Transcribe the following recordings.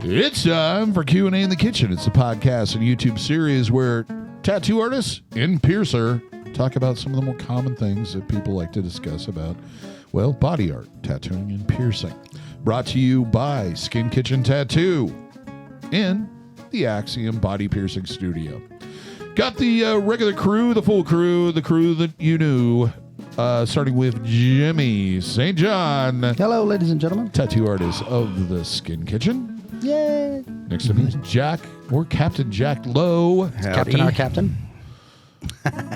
It's time for Q&A in the Kitchen. It's a podcast and YouTube series where tattoo artists and piercer talk about some of the more common things that people like to discuss about, well, body art, tattooing, and piercing. Brought to you by Skin Kitchen Tattoo and the Axiom Body Piercing Studio. Got the regular crew, the full crew, the crew that you knew, starting with Jimmy St. John. Hello, ladies and gentlemen. Tattoo artist of the Skin Kitchen. Yay. Next to me is Jack, or Captain Jack Lowe. Captain, our captain.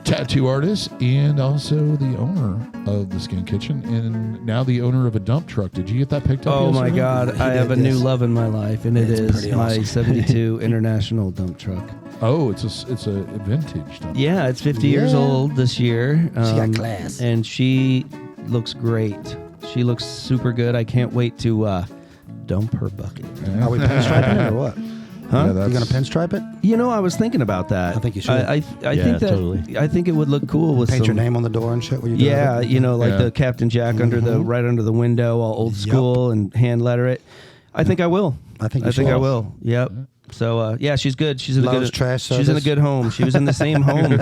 Tattoo artist and also the owner of the Skin Kitchen and now the owner of a dump truck. Did you get that picked up? Oh my yesterday? God, I have a new love in my life, and It's it is pretty my awesome. 72 International dump truck. Oh, it's a vintage dump. Yeah, it's 50 years Yeah. old this year. She got class. And she looks great. She looks super good. I can't wait to dump her bucket. Are we pinstriping it or what? Huh? Yeah, that's- You gonna pinstripe it? You know, I was thinking about that. I think you should. I think that totally. I think it would look cool with Paint some, your name on the door and shit. When you do Yeah, it? you know, like Yeah. the Captain Jack under the right under the window, all old school, and hand letter it. I think I will. I think you I think should. I will. Yep. So yeah, she's good. She's in a Lowe's good trash She's in a service. good home. She was in the same home.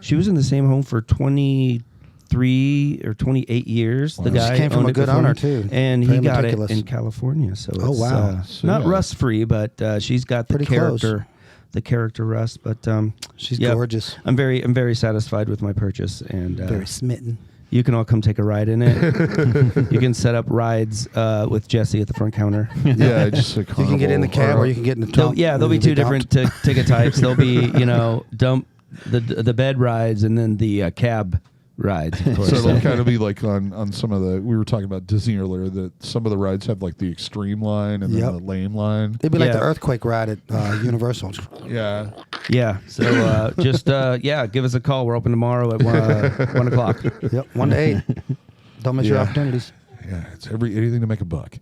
She was in the same home for 23 or 28 years. The Wow. guy She came from owned a it good before owner, me. too. and Very he got meticulous. it in California. So Oh, it's, wow. So, not yeah. rust free, but she's got the Pretty close. character, the character rust. But She's yep. gorgeous. I'm very satisfied with my purchase, and Very smitten. you can all come take a ride in it. You can set up rides with Jesse at the front counter. Yeah, just a You can get in the carnival. cab or you can get in the There'll trunk. be and two dumped. different ticket types. There'll be, dump the bed rides and then the cab rides. Of course. So it'll kind of be like on some of the, we were talking about Disney earlier, that some of the rides have like the extreme line and then Yep. the lame line. It'd be like Yeah. the earthquake ride at Universal. Yeah. Yeah. So just give us a call. We're open tomorrow at 1 o'clock. Yep, 1 to 8. Don't miss your Yeah. opportunities. Yeah, it's anything to make a buck.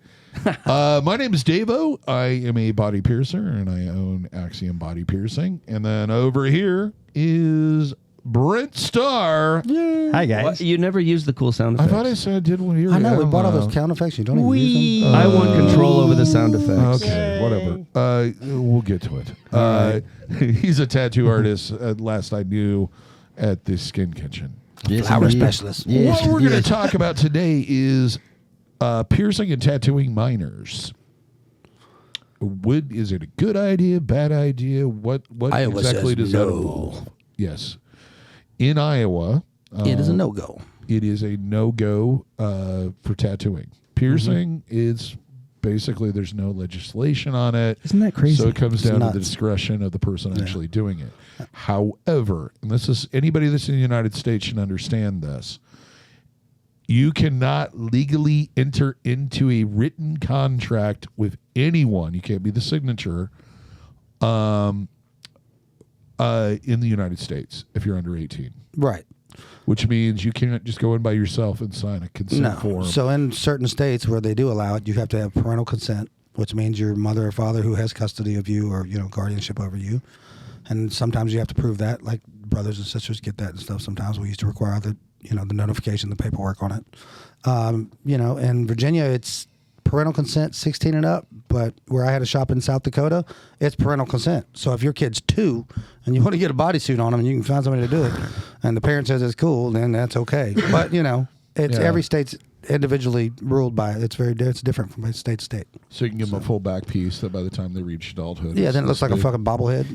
My name is DaVo. I am a body piercer, and I own Axiom Body Piercing. And then over here is Brent Starr. Hi, guys. What? You never use the cool sound I effects. thought I said I did one here. I know, we don't bought all know. those sound effects. You don't even use them. I want control over the sound effects. Okay, whatever. We'll get to it. He's a tattoo artist, last I knew, at the Skin Kitchen. Yes, Flower indeed. specialist. Yes, What we're going to yes. talk about today is piercing and tattooing minors. Is it a good idea, bad idea? What Iowa exactly says does that no. involve? Yes. In Iowa, It is a no-go. it is a no-go for tattooing. Piercing is basically, there's no legislation on it. Isn't that crazy? So it comes down to the nuts. discretion of the person actually doing it. However, and this is, anybody that's in the United States should understand this, you cannot legally enter into a written contract with anyone. You can't be the signature in the United States if you're under 18. Right. Which means you can't just go in by yourself and sign a consent No. form. So in certain states where they do allow it, you have to have parental consent, which means your mother or father who has custody of you or, guardianship over you. And sometimes you have to prove that, like brothers and sisters get that and stuff. Sometimes we used to require the notification, the paperwork on it. In Virginia, it's parental consent, 16 and up. But where I had a shop in South Dakota, it's parental consent. So if your kid's 2 and you want to get a bodysuit on them and you can find somebody to do it, and the parent says it's cool, then that's okay. But, it's Yeah. every state's individually ruled by it. It's different from state to state. So you can give them a full back piece that by the time they reach adulthood. Yeah, it's then it looks like a big. fucking bobblehead.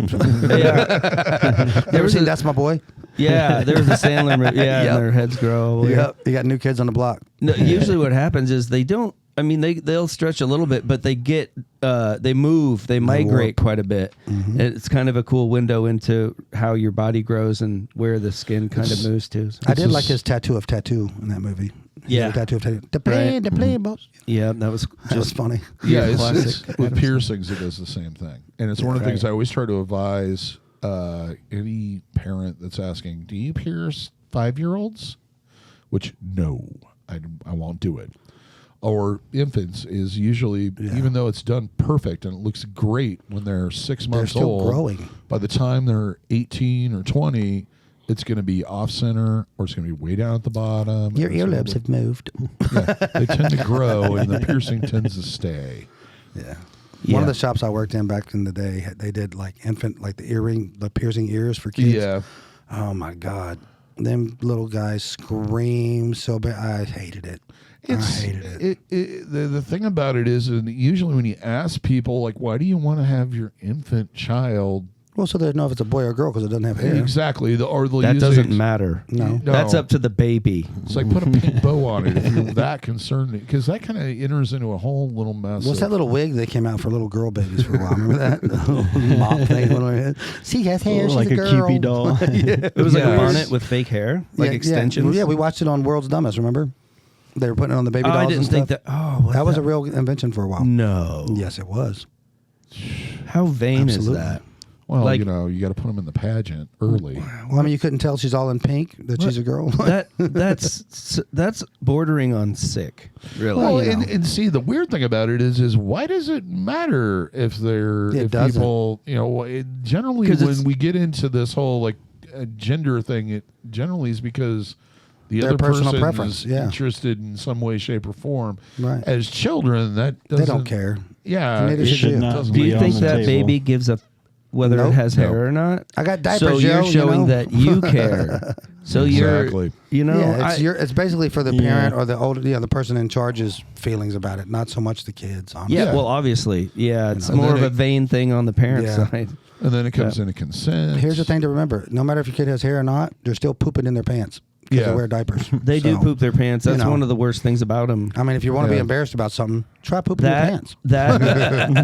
Yeah. You ever seen That's My Boy? Yeah, there's a Sandler movie. Yeah, Yep. and their heads grow. all the way. Yep. You got new kids on the block. No, usually what happens is they don't. I mean, they'll stretch a little bit, but they they move, they migrate quite a bit. Mm-hmm. It's kind of a cool window into how your body grows and where the skin kind of moves to. So- I did like his tattoo of tattoo in that movie. Yeah. Tattoo of tattoo. The plane, boss. Yeah, that was That was funny. Yeah, it's classic. with piercings, it does the same thing. And it's one of the things I always try to advise any parent that's asking, do you pierce 5-year-olds? Which, no, I won't do it. Or infants is usually, even though it's done perfect and it looks great when they're 6 months still old, growing. by the time they're 18 or 20, it's going to be off center or it's going to be way down at the bottom. Your It's gonna earlobes look- have moved. Yeah, they tend to grow and the piercing tends to stay. Yeah. One of the shops I worked in back in the day, they did like infant, like the piercing ears for kids. Yeah. Oh my God. Them little guys scream so bad. I hated it. I hated it. The thing about it is, and usually when you ask people, like, why do you want to have your infant child? Well, so they know if it's a boy or a girl because it doesn't have hair. Exactly. That doesn't matter. No. That's up to the baby. It's like put a pink bow on it if you're that concerned, because that kind of enters into a whole little mess. What's that little wig that came out for little girl babies for a while? Remember that? The little mop thing on her head. She has hair. She's like a a girl. Cupid doll. It was like a bonnet with fake hair, like extensions. Yeah, we watched it on World's Dumbest, remember? They were putting it on the baby dolls. I didn't and think stuff. that. Oh, that was a real invention for a while. No. Yes, it was. How vain Absolutely. is that? Well, like- you know, you got to put them in the pageant early. Well, I mean, you couldn't tell she's all in pink that she's a girl. That's bordering on sick. Really. Well, you know. and see, the weird thing about it is why does it matter if they're It if doesn't. people, you know, generally 'Cause when it's- we get into this whole like gender thing, it generally is because the Their other personal person preference, is yeah. interested in some way, shape, or form. Right. As children, that They doesn't, don't care. Yeah, Neither it should you. doesn't Do you be on think the that table. baby gives a whether Nope. it has No. hair or not? I got diapers, So you're Joe, showing you know? that you care. So Exactly. you know, Yeah, I- it's basically for the Yeah. parent or the older, the person in charge's feelings about it, not so much the kids. Honestly. yeah, Yeah. well, obviously, yeah, it's And more then of a it- vain thing on the parent Yeah. side. and then it comes into consent. Here's the thing to remember: no matter if your kid has hair or not, they're still pooping in their pants because Yeah. they wear diapers. They do So, poop their pants. That's you know. one of the worst things about them. I mean, if you want to be Yeah. embarrassed about something, try pooping in your pants. That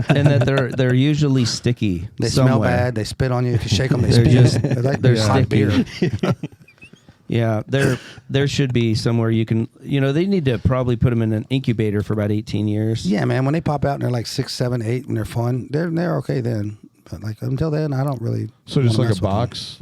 and that they're usually sticky. They smell somewhere. bad. They spit on you. If you shake them, they They're spit. just- like they're hot sticky. beer. Yeah, there should be somewhere you can. You know, they need to probably put them in an incubator for about 18 years. Yeah, man. When they pop out and they're like 6, 7, 8, and they're fun, they're okay then. But like until then, I don't really. So just wanna like a mess with them. box.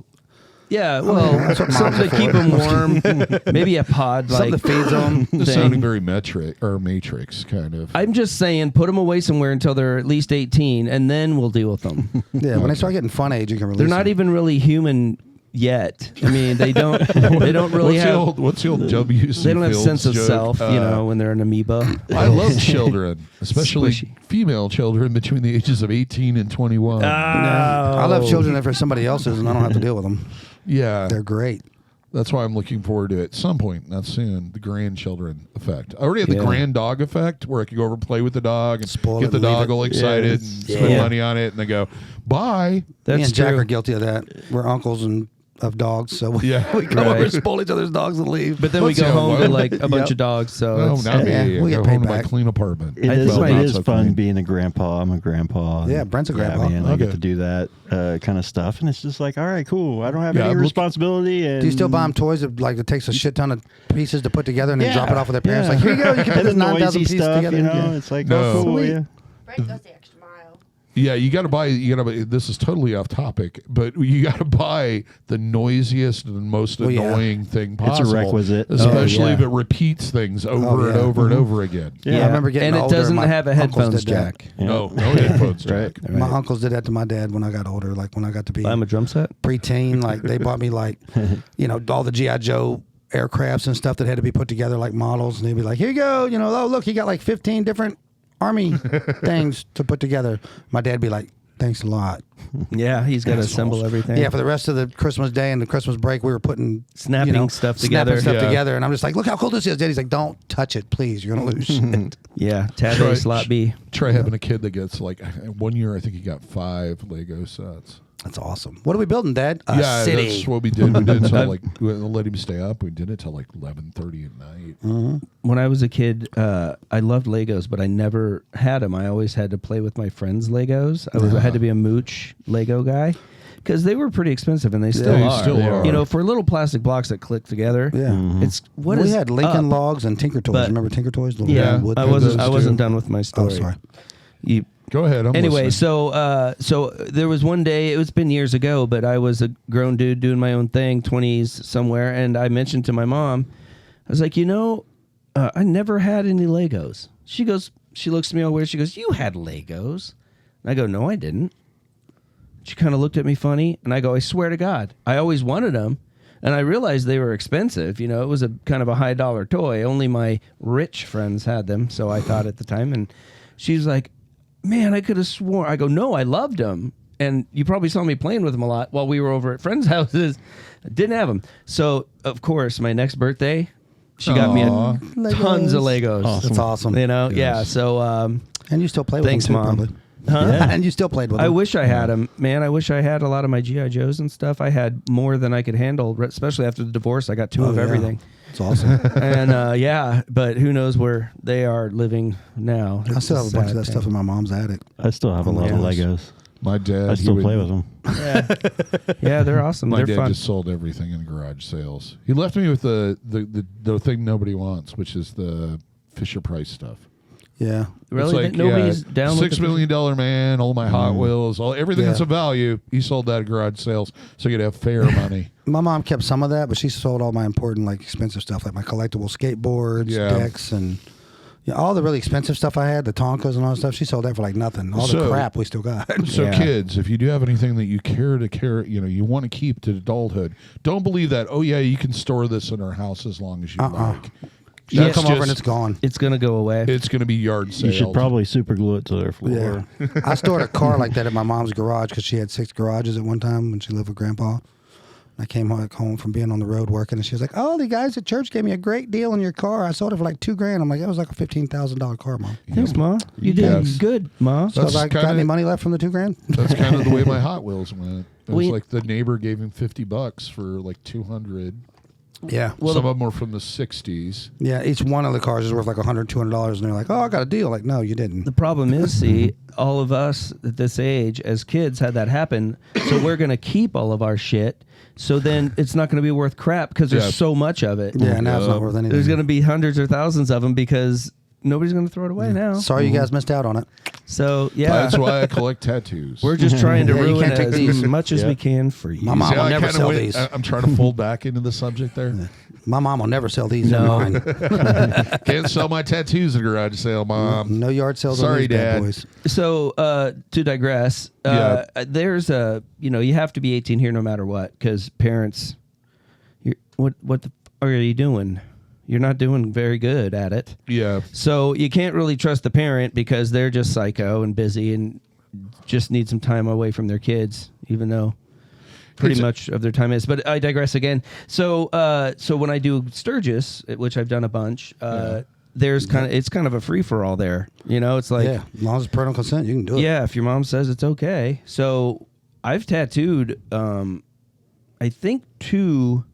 Yeah, mean, well, that's what something moms to are keep for. them warm. Maybe a pod like Something that feeds them. This thing. sounding very Matrix kind of. I'm just saying, put them away somewhere until they're at least 18, and then we'll deal with them. Yeah, when they start getting fun age, you can release They're not them. even really human yet. I mean, they don't. They don't really what's have. the old W.C. They don't have Fields sense of joke? self, you know, when they're an amoeba. I love children, especially Squishy. female children between the ages of 18 and 21. I love children if they're somebody else's, and I don't have to deal with them. Yeah, They're great. that's why I'm looking forward to it at some point, not soon, the grandchildren effect. I already have the Yeah. grand dog effect where I can go over and play with the dog and Spoil get it the and leave dog it. all excited and spend Yeah. money on it and then go, bye. That's Me and Jack true. are guilty of that. We're uncles and of dogs, so we, Yeah. we come over Right. and spoil each other's dogs and leave. But then we Let's go go, home to what? like a bunch Yep. of dogs. So No, it's- not me. Yeah, I we go get home paid to my back. clean apartment. It is, Well, it not is so fun clean. being a grandpa. I'm a grandpa. Yeah, Brent's a grandpa. I mean, I Okay. get to do that kind of stuff, and it's just like, all right, cool. I don't have Yeah, any I'm look- responsibility. And Do you still buy them toys that like it takes a shit ton of pieces to put together and then Yeah, drop it off with their parents? yeah. Like, here you go, you can put And this the 9,000 noisy pieces stuff, together. you know? Yeah. It's like, No. oh, cool. Sweet. Yeah. Brent goes the extra mile. Yeah, you got to buy. This is totally off topic, but you got to buy the noisiest and most Well, yeah. annoying thing It's a possible. requisite. especially Oh, yeah. if it repeats things over Oh, and yeah. over and over again. Yeah. I remember getting and it older, doesn't my have a uncles headphones did that. jack. No headphones, Jack. Right. My uncles did that to my dad when I got older. Like when I got to be I'm a drum set. preteen, like they bought me like, all the G.I. Joe aircrafts and stuff that had to be put together like models. And they'd be like, here you go. Oh, look, you got like 15 different Army things to put together. My dad'd be like, thanks a lot. Yeah, he's got to Assholes. assemble everything. Yeah, for the rest of the Christmas day and the Christmas break, we were putting Snapping stuff together. Yeah. together. And I'm just like, look how cool this is. Daddy's like, don't touch it, please. You're gonna lose shit. Yeah, tab Try- A, slot B. Try having a kid that gets like 1 year. I think he got 5 Lego sets. That's awesome. What are we building, Dad? A Yeah, city. that's what we did. We did it till like we let him stay up. We did it till like 11:30 at night. When I was a kid, I loved Legos, but I never had them. I always had to play with my friends' Legos. I had to be a mooch Lego guy because they were pretty expensive, and they still they are. still are. You know, for little plastic blocks that click together. Yeah. It's what we is had Lincoln up? Logs and Tinker Toys. But- Remember Tinker Toys? Little Yeah, wood I things? wasn't. those I wasn't too. done with my story. Oh, sorry. You, Go ahead. I'm anyway, listening. so there was one day. It's been years ago, but I was a grown dude doing my own thing, 20s somewhere, and I mentioned to my mom, I was like, I never had any Legos. She looks at me all weird. She goes, "You had Legos?" And I go, "No, I didn't." She kind of looked at me funny, and I go, "I swear to God, I always wanted them." And I realized they were expensive. It was a kind of a high dollar toy. Only my rich friends had them, so I thought at the time. And she's like, man, I could have sworn. I go, no, I loved them. And you probably saw me playing with them a lot while we were over at friends' houses. I didn't have them. So, of course, my next birthday, she got me tons of Legos. Awesome. That's awesome. You know, yeah. So, And you still play with thanks, them too, Mom. probably. Huh? Yeah. And you still played with them. I wish I had them, man. I wish I had a lot of my G.I. Joes and stuff. I had more than I could handle, especially after the divorce. I got two of everything. It's awesome. And yeah, but who knows where they are living now. I still have a bunch of sad that thing. stuff in my mom's attic. I still have a lot of Legos. My dad, I still play with them. Yeah, they're awesome. My They're dad fun. just sold everything in garage sales. He left me with the thing nobody wants, which is the Fisher Price stuff. Yeah. Really? It's like, Nobody's down with $6 million man, all my Hot Wheels, everything Yeah. that's of value. He sold that at garage sales, so you could have fair money. My mom kept some of that, but she sold all my important, like, expensive stuff, like my collectible skateboards, decks, and all the really expensive stuff I had, the Tonkas and all that stuff. She sold that for like nothing. All the crap we still got. So Yeah. kids, if you do have anything that you you want to keep to adulthood, don't believe that. Oh yeah, you can store this in our house as long as you like. You That's come over and just- it's gone. It's going to go away. It's going to be yard sale. You should probably super glue it to their floor. Yeah. I stored a car like that at my mom's garage because she had 6 garages at one time when she lived with Grandpa. I came home from being on the road working, and she was like, "Oh, the guys at church gave me a great deal on your car. I sold it for like $2,000." I'm like, "That was like a $15,000 car, Mom." Thanks, Ma. You did Yes. good, Ma. So I was like, got any money left from the $2,000? That's kind of the way my Hot Wheels went. It was We- like the neighbor gave him $50 for like 200. Yeah. Some of them were from the 60s. Yeah, each one of the cars is worth like $100, $200, and they're like, "Oh, I got a deal." Like, no, you didn't. The problem is, see, all of us at this age as kids had that happen. So we're going to keep all of our shit. So then it's not going to be worth crap because there's Yeah. so much of it. Yeah, now it's not worth anything. There's going to be hundreds or thousands of them because nobody's going to throw it away now. Sorry, you guys missed out on it. So, yeah. That's why I collect tattoos. We're just trying to Yeah, you ruin can't take as these. much as Yeah. we can for you. My mom will I never kinda sell these. I'm trying to fold back into the subject there. My mom will never sell these. No. They're mine. Can't sell my tattoos at a garage sale, Mom. No yard sales on Sorry, these bad Dad. boys. So to digress, there's a you have to be 18 here no matter what because parents, what are you doing? You're not doing very good at it. Yeah. So you can't really trust the parent because they're just psycho and busy and just need some time away from their kids, even though pretty much of their time is. But I digress again. So so when I do Sturgis, which I've done a bunch, there's it's kind of a free for all there. You know, it's like Yeah, as long as it's parental consent, you can do it. yeah, if your mom says it's okay. So I've tattooed, I think two.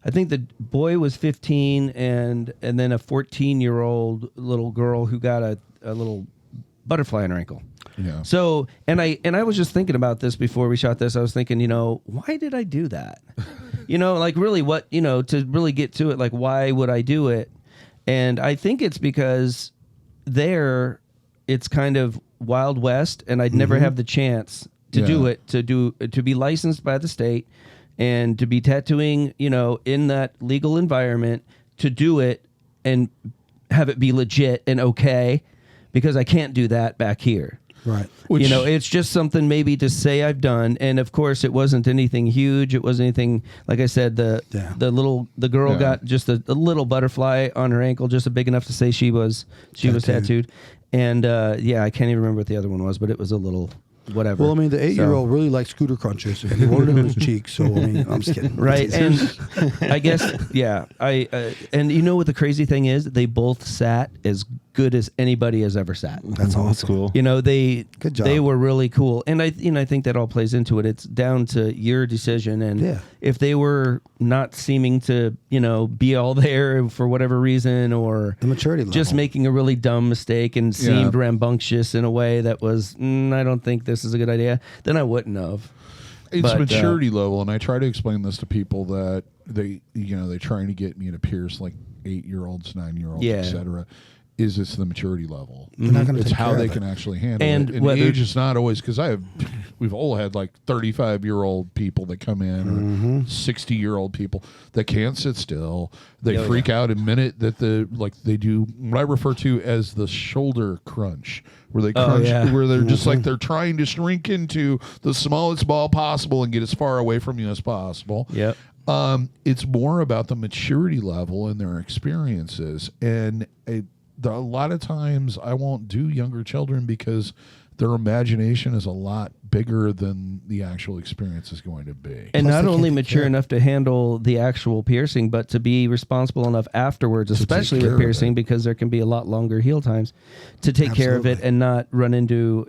I think the boy was 15 and then a 14-year-old little girl who got a little butterfly on her ankle. Yeah. So and I was just thinking about this before we shot this. I was thinking, why did I do that? Like really what, to really get to it, like why would I do it? And I think it's because there it's kind of Wild West and I'd never have the chance to do it, to be licensed by the state and to be tattooing, in that legal environment, to do it and have it be legit and okay, because I can't do that back here. Right. It's just something maybe to say I've done, and of course it wasn't anything huge. It wasn't anything, like I said, the girl got just a little butterfly on her ankle, just big enough to say she was tattooed, and I can't even remember what the other one was, but it was a little whatever. Well, I mean, the 8-year-old really liked scooter crunches, and he wanted it in his cheeks. So I mean, I'm just kidding. Right, and I guess and what the crazy thing is, they both sat as good as anybody has ever sat. That's awesome. That's cool. Good job. They were really cool, and I think that all plays into it. It's down to your decision, and if they were not seeming to be all there for whatever reason, or The maturity level. just making a really dumb mistake and seemed rambunctious in a way that was I don't think this is a good idea, then I wouldn't have. It's But, maturity level, and I try to explain this to people that they're trying to get me to pierce like 8-year-olds, 9-year-olds, Yeah. etc. It's the maturity level. They're not gonna It's take how care they of can it. actually handle And it. And whether- age is not always, because we've all had like 35-year-old people that come in, or 60-year-old people that can't sit still. They freak out a minute that they do what I refer to as the shoulder crunch, where they crunch, where they're just like they're trying to shrink into the smallest ball possible and get as far away from you as possible. Yep. It's more about the maturity level and their experiences, and a lot of times I won't do younger children because their imagination is a lot bigger than the actual experience is going to be. And Plus not they only can't take mature care. enough to handle the actual piercing, but to be responsible enough afterwards, especially care with of piercing, it. because there can be a lot longer heal times, to take care of it Absolutely. and not run into,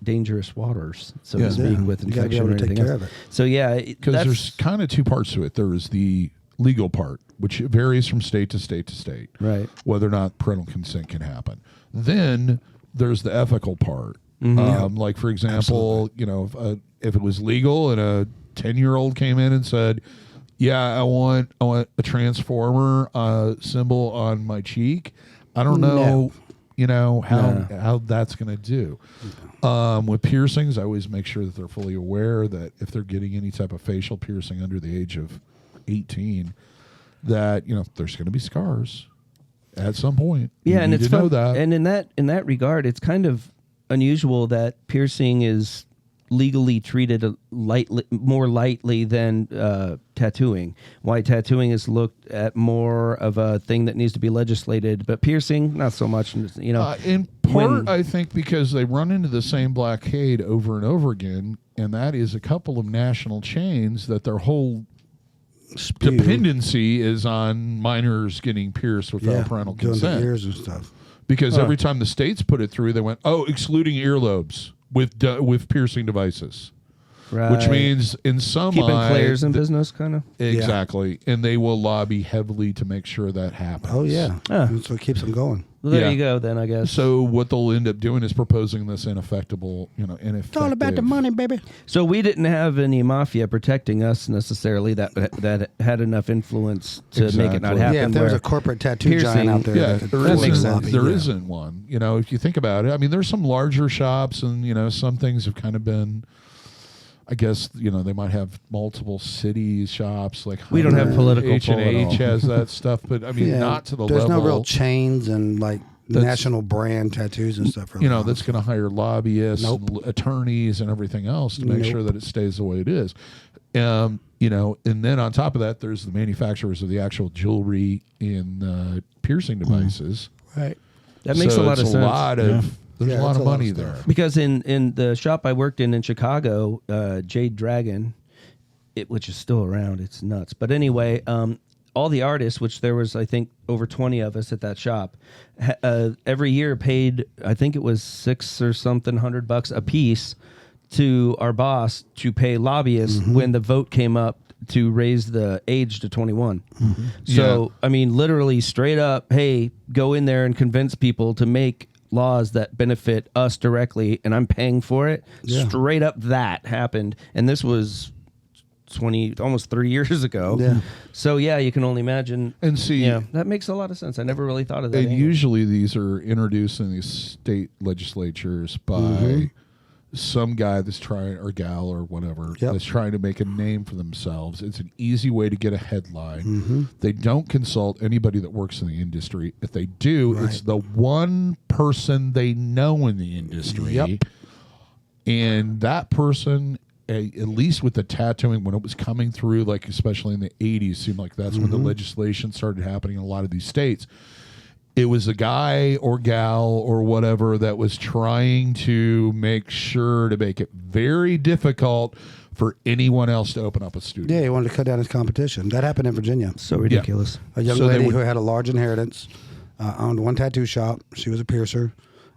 dangerous waters, so to speak, with You gotta be infection able or to take anything care else. of it. So yeah, Because there's kind of two parts to it. There is the legal part, which varies from state to state to state, right. whether or not parental consent can happen. Then there's the ethical part. Like, for example, if it was legal and a 10-year-old came in and said, yeah, I want a transformer symbol on my cheek, I don't know, how that's going to do. With piercings, I always make sure that they're fully aware that if they're getting any type of facial piercing under the age of 18, that there's going to be scars at some point. Yeah, You and need it's to know fun. that. And in that regard, it's kind of unusual that piercing is legally treated more lightly than tattooing. Why tattooing is looked at more of a thing that needs to be legislated, but piercing not so much. In part, I think because they run into the same blockade over and over again, and that is a couple of national chains that their whole dependency is on minors getting pierced without parental doing the consent. ears and stuff. Because every time the states put it through, they went, excluding earlobes with piercing devices. Right. Which means in some keeping eye, players in business, kind of. Exactly. And they will lobby heavily to make sure that happens. Oh yeah, that's what keeps them going. Well, there Yeah. you go. Then I guess. So what they'll end up doing is proposing this ineffective. It's all about the money, baby. So we didn't have any mafia protecting us necessarily that had enough influence to make it not Exactly. happen. Yeah, if there was where a corporate tattoo piercing- giant out there, Yeah, that could there that makes isn't. sense. There Yeah. isn't one. If you think about it, I mean, there's some larger shops, and some things have kind of been. I guess they might have multiple city shops like We don't have political H&H pull at all. has that stuff, but I mean not to the There's level. no real chains and like That's- national brand tattoos and stuff. Really. That's going to hire lobbyists, Nope. and attorneys, and everything else to make Nope. sure that it stays the way it is. And then on top of that, there's the manufacturers of the actual jewelry and piercing devices. right. that makes a lot of it's sense. There's Yeah, a lot it's of a lot money of there. stuff. Because in the shop I worked in Chicago, Jade Dragon, which is still around, it's nuts. But anyway, all the artists, which there was I think over 20 of us at that shop, every year paid I think it was $600 or something $100 a piece to our boss to pay lobbyists when the vote came up to raise the age to 21. So I mean, literally straight up, hey, go in there and convince people to make laws that benefit us directly, and I'm paying for it. Yeah. Straight up, that happened, and this was almost 3 years ago. Yeah. So yeah, you can only imagine. And see, Yeah, that makes a lot of sense. I never really thought of that. and angle. usually these are introduced in these state legislatures by some guy that's trying, or gal or whatever, Yep. that's trying to make a name for themselves. It's an easy way to get a headline. They don't consult anybody that works in the industry. If they do, it's the one person they know in the industry. Yep. And that person, at least with the tattooing, when it was coming through, like especially in the 80s, seemed like that's when the legislation started happening in a lot of these states. It was a guy or gal or whatever that was trying to make sure to make it very difficult for anyone else to open up a studio. Yeah, he wanted to cut down his competition. That happened in Virginia. so ridiculous. A young So they lady would- who had a large inheritance owned one tattoo shop. She was a piercer,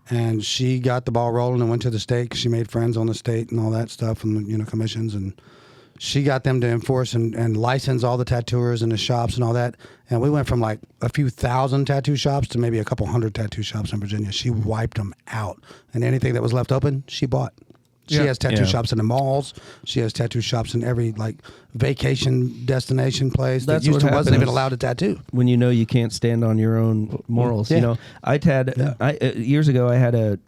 and she got the ball rolling and went to the state 'cause she made friends on the state and all that stuff, and commissions, and she got them to enforce and license all the tattooers and the shops and all that. And we went from like a few thousand tattoo shops to maybe a couple hundred tattoo shops in Virginia. She wiped them out, and anything that was left open, she bought. She Yeah. has tattoo Yeah. shops in the malls. She has tattoo shops in every like vacation destination place That's that used what to wasn't even happens. allowed to tattoo. When you know you can't stand on your own morals. Yeah. Years ago I had a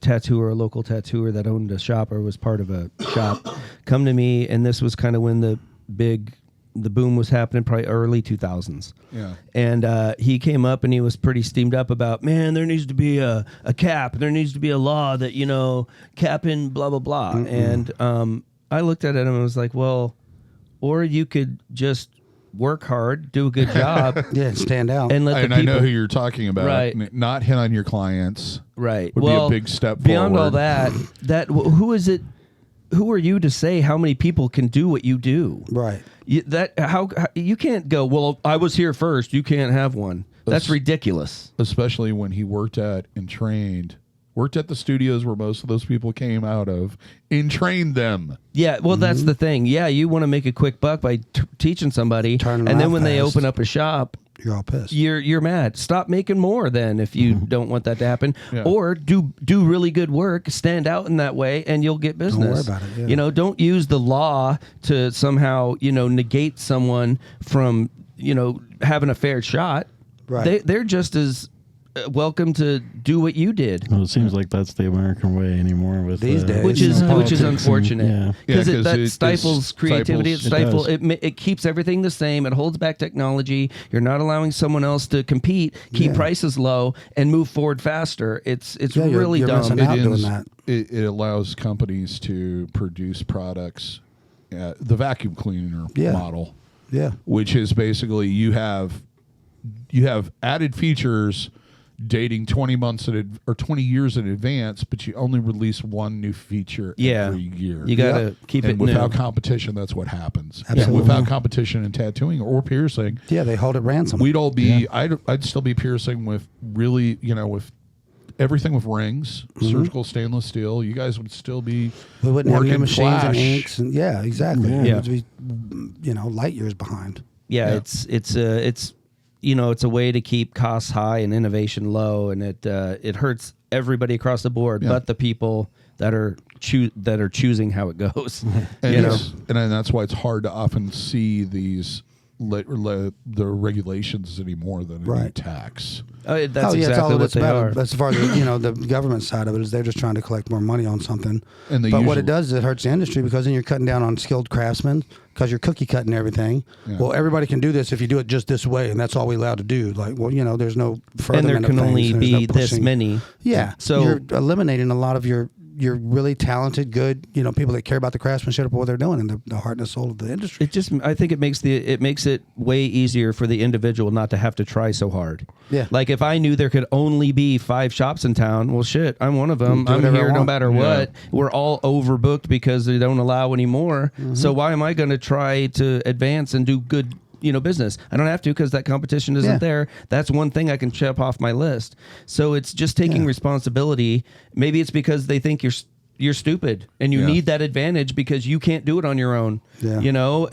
tattooer, a local tattooer that owned a shop or was part of a shop, come to me, and this was kind of when the boom was happening, probably early 2000s. Yeah. And he came up and he was pretty steamed up about, man, there needs to be a cap. There needs to be a law that, capping blah, blah, blah. And I looked at it and I was like, well, or you could just work hard, do a good job, Yeah, and stand out. and let the And people. I know who you're talking about. Right. Not hit on your clients. Right. Would well, be a big step beyond all forward. who is it? Who are you to say how many people can do what you do? right. How you can't go, well, I was here first, you can't have one. That's That's- ridiculous. Especially when he worked at the studios where most of those people came out of, and trained them. Yeah, well, that's the thing. Yeah, you want to make a quick buck by teaching somebody, Turning and then around when they fast. open up a shop, You're all pissed. you're mad. Stop making more then if you don't want that to happen, Yeah. or do really good work, stand out in that way, and you'll get business. worry about it, yeah. Don't use the law to somehow negate someone from having a fair shot. Right. They're just as welcome to do what you did. Well, it seems like that's the American way anymore with These days. Which is politics and- unfortunate. yeah. Because Yeah, 'cause that it stifles creativity. It stifles- stifles. It keeps everything the same. It holds back technology. You're not allowing someone else to compete, keep Yeah. prices prices low, and move forward faster. It's Yeah, you're- really you're dumb. missing out. doing that. It allows companies to produce products, the vacuum cleaner Yeah. model, Yeah. which is basically you have added features dating 20 months or 20 years in advance, but you only release one new feature Yeah. every year. You got to keep and it without new. competition, that's what happens. Absolutely. And without competition in tattooing or piercing, Yeah, they hold it ransom. we'd all be. I'd still be piercing with really, with everything with rings, surgical stainless steel. You guys would still be. We wouldn't have new working machines and flash. inks. And, yeah, exactly. Yeah. It would be, light years behind. Yeah, Yeah. it's it's a way to keep costs high and innovation low, and it hurts everybody across the board, Yeah. but the people that are choosing how it goes. And, you know. and that's why it's hard to often see these the regulations anymore than any Right. tax. That's it's all exactly what it's they about. are. But as far as the government side of it is, they're just trying to collect more money on something. And they but what usually- it does is it hurts the industry because then you're cutting down on skilled craftsmen because you're cookie cutting everything. Yeah. Well, everybody can do this if you do it just this way, and that's all we're allowed to do. Like, well, there's no further. And there can only be this many. Yeah. So- you're eliminating a lot of your really talented, good, people that care about the craftsmanship of what they're doing and the heart and the soul of the industry. I think it makes it way easier for the individual not to have to try so hard. Yeah. Like if I knew there could only be 5 shops in town, well, shit, I'm one of them. Do I'm whatever I here no want. matter what. We're all overbooked because they don't allow anymore. Mm-hmm. So why am I going to try to advance and do good? Business. I don't have to because that competition isn't Yeah. there. That's one thing I can check off my list. So it's just taking Yeah. responsibility. Maybe it's because they think you're stupid and you Yeah. need that advantage because you can't do it on your own. Yeah.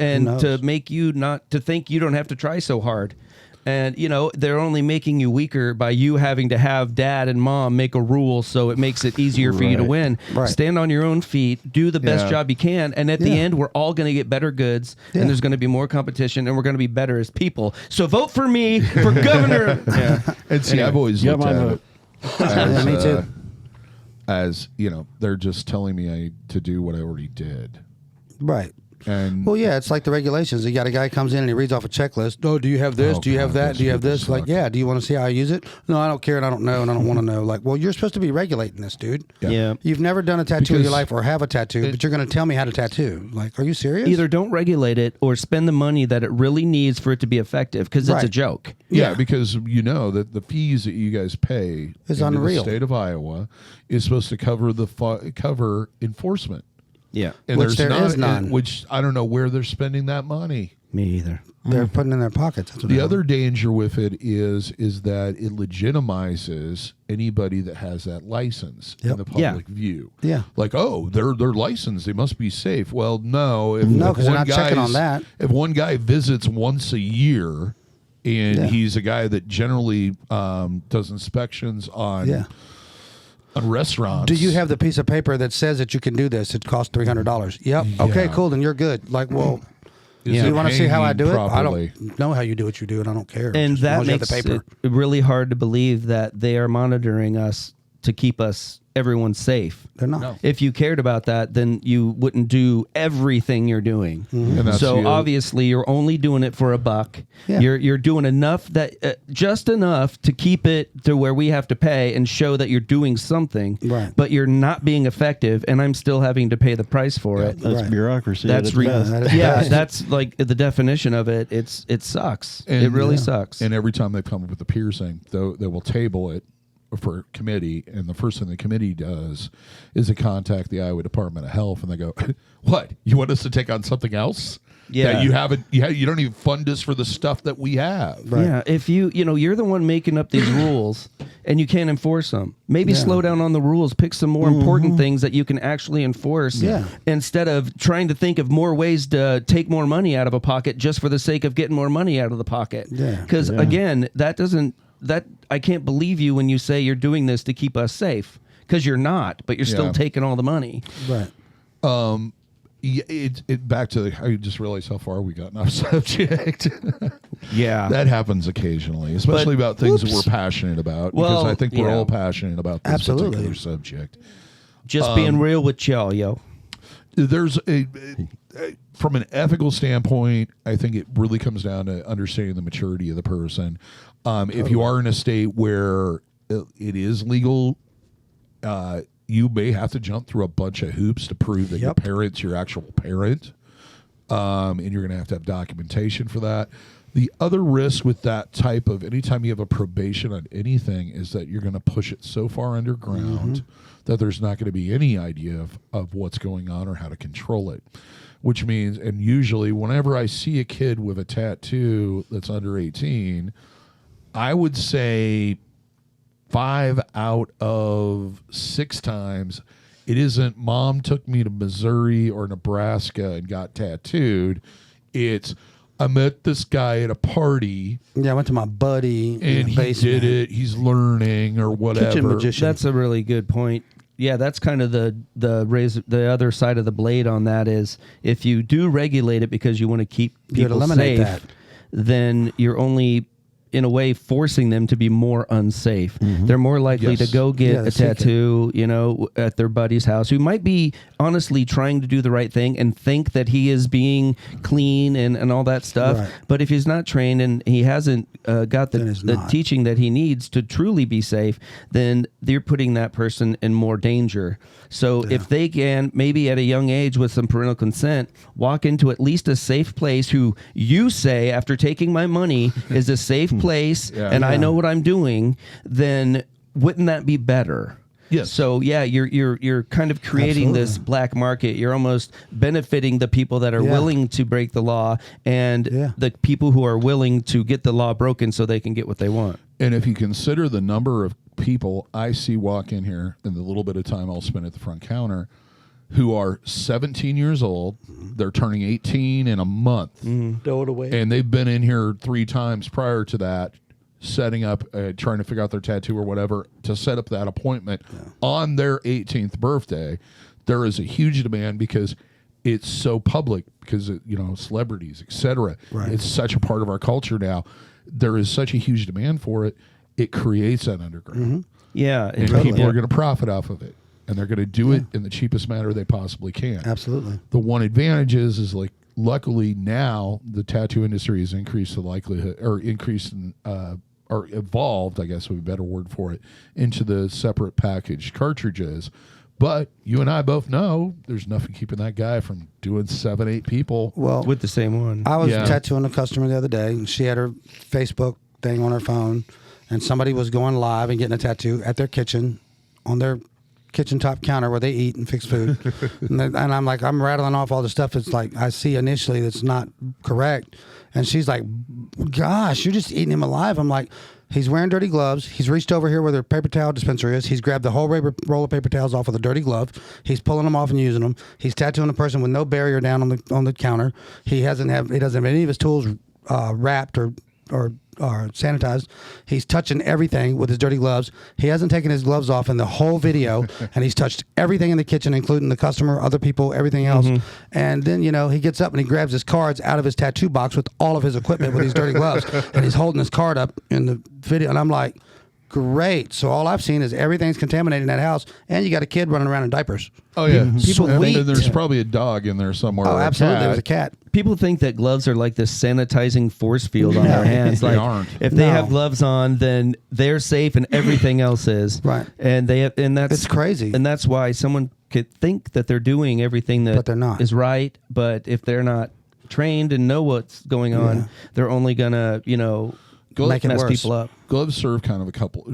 And Who to knows? make you not to think you don't have to try so hard. And they're only making you weaker by you having to have dad and mom make a rule so it makes it easier for you to Right. win. Right. Stand on your own feet, do the best Yeah. job you can, and at the Yeah. end we're all going to get better goods Yeah. and there's going to be more competition and we're going to be better as people. So vote for me for governor. Yeah. And see, I've always Yeah, looked my at vote. it as, Me too. as they're just telling me to do what I already did. Right. And Well, yeah, it's like the regulations. You got a guy comes in and he reads off a checklist. Oh, do you have this? Oh, do you have God, that? those Do you have people this? Like, suck. yeah. Do you want to see how I use it? No, I don't care and I don't know and I don't want to know. Like, well, you're supposed to be regulating this, dude. Yeah. You've never done a tattoo in your Because life or have a tattoo, but you're going to tell me how to tattoo. Like, are you serious? Either don't regulate it or spend the money that it really needs for it to be effective because it's a Right. joke. Yeah, Yeah. because that the fees that you guys pay It's into unreal. the state of Iowa is supposed to cover cover enforcement. Yeah. And Which there's there is none. Which I don't know where they're spending that money. Me either. They're putting it in their pockets. That's what The they other danger with it is that it legitimizes anybody that has that license in Yep. the Yeah. public view. Yeah. Like, oh, they're licensed, they must be safe. Well, no. No, if 'cause they're one not checking on guy's- that. If one guy visits once a year, and Yeah. he's a guy that generally does inspections on Yeah. on restaurants. Do you have the piece of paper that says that you can do this? It costs $300. Yep. Okay, Yeah. cool. Then you're good. Like, well, Is do it you want to see how I hanging do it? properly? I don't know how you do what you do, and I don't care. And Just as long that as you have makes the paper. it really hard to believe that they are monitoring us to keep us everyone's safe. They're not. No. If you cared about that, then you wouldn't do everything you're doing. And that's So the- obviously, you're only doing it for $1. Yeah. You're doing enough that just enough to keep it to where we have to pay and show that you're doing something. Right. But you're not being effective, and I'm still having to pay the price for it. That's Right. bureaucracy. That's at its re- best. that is- Yeah, that's like the definition of it. It sucks. It really sucks. And every time they come up with the piercing, though, they will table it for committee, and the first thing the committee does is they contact the Iowa Department of Health, and they go, "What? You want us to take on something else? Yeah. That you haven't. You don't even fund us for the stuff that we have." Right. Yeah, if you're the one making up these rules and you can't enforce them. Maybe slow down on the rules, pick some more important things that you can actually enforce Yeah. instead of trying to think of more ways to take more money out of a pocket just for the sake of getting more money out of the pocket. Yeah. Cuz again, that I can't believe you when you say you're doing this to keep us safe, cuz you're not, but you're Yeah. still taking all the money. Right. Yeah, it back to I just realized how far we got off subject. Yeah. That happens occasionally, especially about things that we're passionate about. Well, because I think we're yeah. all passionate about this Absolutely. particular subject. Just being real with y'all, yo. There's from an ethical standpoint, I think it really comes down to understanding the maturity of the person. If you are in a state where it is legal, you may have to jump through a bunch of hoops to prove that your parent's your actual parent, and you're going to have documentation for that. The other risk with that type of anytime you have a probation on anything is that you're going to push it so far underground that there's not going to be any idea of what's going on or how to control it. Which means, and usually whenever I see a kid with a tattoo that's under 18, I would say 5 out of 6 times it isn't mom took me to Missouri or Nebraska and got tattooed. It's I met this guy at a party Yeah, I went to my buddy in and the he basement. did it. He's learning or whatever. Kitchen magician. That's a really good point. Yeah, that's kind of the other side of the blade on that is if you do regulate it because you want to keep You'd people eliminate safe, that. then you're only in a way forcing them to be more unsafe. They're more likely Yes. to go get Yeah, a they seek it. tattoo, at their buddy's house who might be honestly trying to do the right thing and think that he is being clean and all that stuff. Right. But if he's not trained and he hasn't got Then the it's not. teaching that he needs to truly be safe, then you're putting that person in more danger. So if they can, maybe at a young age with some parental consent, walk into at least a safe place who you say, after taking my money, is a safe place and I know what I'm doing, then wouldn't that be better? Yes. So yeah, you're kind of creating this Absolutely. black market. You're almost benefiting the people that are Yeah. willing to break the law and the people who are willing to get the law broken so they can get what they want. And if you consider the number of people I see walk in here and the little bit of time I'll spend at the front counter who are 17 years old, they're turning 18 in a month, Throw it away. and they've been in here 3 times prior to that, setting up, trying to figure out their tattoo or whatever, to set up that appointment on their 18th birthday. There is a huge demand because it's so public, because celebrities, etc. Right. It's such a part of our culture now. There is such a huge demand for it. It creates that underground, Yeah, and Totally. people are going to profit off of it, and they're going to do it in the cheapest manner they possibly can. Absolutely. The one advantage is like, luckily now the tattoo industry has increased the likelihood, or increased in, or evolved, I guess would be a better word for it, into the separate packaged cartridges. But you and I both know there's nothing keeping that guy from doing 7-8 people. Well, with the same one. I was Yeah. tattooing a customer the other day, and she had her Facebook thing on her phone, and somebody was going live and getting a tattoo at their kitchen, on their kitchen top counter where they eat and fix food. and I'm like, I'm rattling off all the stuff. It's like I see initially that's not correct, and she's like, "Gosh, you're just eating him alive." I'm like, he's wearing dirty gloves. He's reached over here where the paper towel dispenser is. He's grabbed the whole roll of paper towels off with a dirty glove. He's pulling them off and using them. He's tattooing a person with no barrier down on the counter. He doesn't have any of his tools wrapped or sanitized. He's touching everything with his dirty gloves. He hasn't taken his gloves off in the whole video, and he's touched everything in the kitchen, including the customer, other people, everything else. And then, he gets up and he grabs his cards out of his tattoo box with all of his equipment with these dirty gloves, and he's holding his card up in the video. And I'm like, great. So all I've seen is everything's contaminated in that house, and you got a kid running around in diapers. Oh yeah, People and wait. there's probably a dog in there somewhere. Oh, or a absolutely. cat. There was a cat. People think that gloves are like this sanitizing force field on their hands. They Like aren't. if they No. have gloves on, then they're safe and everything else is. Right. And that's It's crazy. And that's why someone could think that they're doing everything that But they're not. is right. But if they're not trained and know what's going on, Yeah. they're only gonna, Make it mess worse. people up. Gloves serve kind of a couple.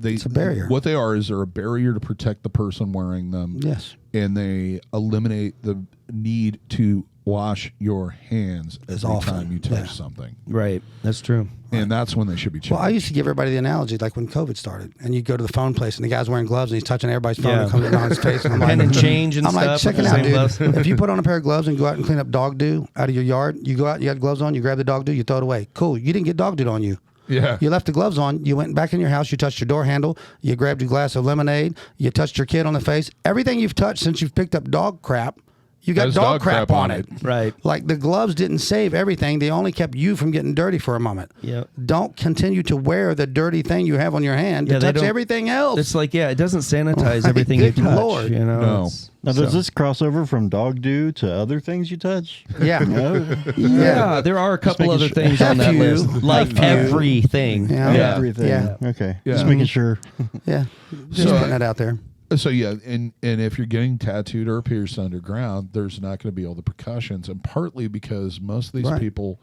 It's a barrier. What they are is they're a barrier to protect the person wearing them. Yes. And they eliminate the need to wash your hands As every often. time you touch Yeah. something. Right. That's true. And that's when they should be checked. Well, I used to give everybody the analogy, like when COVID started, and you go to the phone place, and the guy's wearing gloves, and he's touching everybody's phone, Yeah. and comes on his face, and I'm Pen like, and change and I'm like, stuff. check with it the out, same gloves. dude. If you put on a pair of gloves and go out and clean up dog doo out of your yard, you go out, you got gloves on, you grab the dog doo, you throw it away. Cool. You didn't get dog doo on you. yeah. You left the gloves on. You went back in your house. You touched your door handle. You grabbed your glass of lemonade. You touched your kid on the face. Everything you've touched since you've picked up dog crap, you got Has dog crap on it. Right. Like the gloves didn't save everything. They only kept you from getting dirty for a moment. Yep. Don't continue to wear the dirty thing you have on your hand to Yeah, they touch don't- everything else. It's like, it doesn't sanitize Like, everything you good touch. Lord. No. It's- Now, does so- this cross over from dog do to other things you touch? yeah. No? Yeah, there are a couple making other sure. things on that Few. list, like Few. everything. Yeah. Yeah. Everything. Yeah. Okay. Yeah. Just making sure. Yeah. Just So- putting that out there. So yeah, and if you're getting tattooed or pierced underground, there's not going to be all the precautions, and partly because most of these Right. people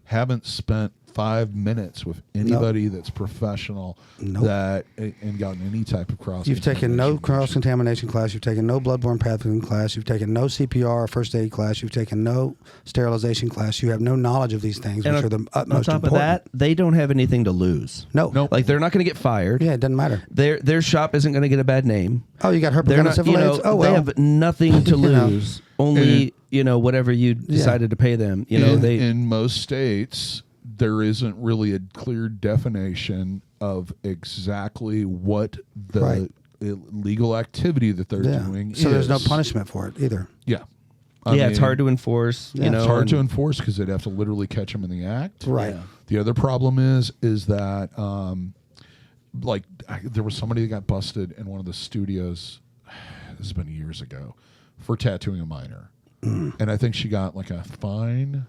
haven't spent 5 minutes with anybody that's professional Nope. that and gotten any type of cross. You've taken no cross-contamination class. You've taken no bloodborne pathogen class. You've taken no CPR or first aid class. You've taken no sterilization class. You have no knowledge of these things, And which are the on utmost top important. of that, they don't have anything to lose. No. Nope. Like they're not going to get fired. Yeah, it doesn't matter. Their shop isn't going to get a bad name. Oh, you got herpes They're and not, syphilis? Oh, well. they have nothing to You know. lose. Only whatever you decided to pay them. in most states, there isn't really a clear definition of exactly what the Right. illegal activity that they're doing So is. there's no punishment for it either. Yeah. it's hard to enforce. Yeah. It's hard to and- enforce because they'd have to literally catch them in the act. Right. The other problem is that there was somebody that got busted in one of the studios. This has been years ago for tattooing a minor, and I think she got like a fine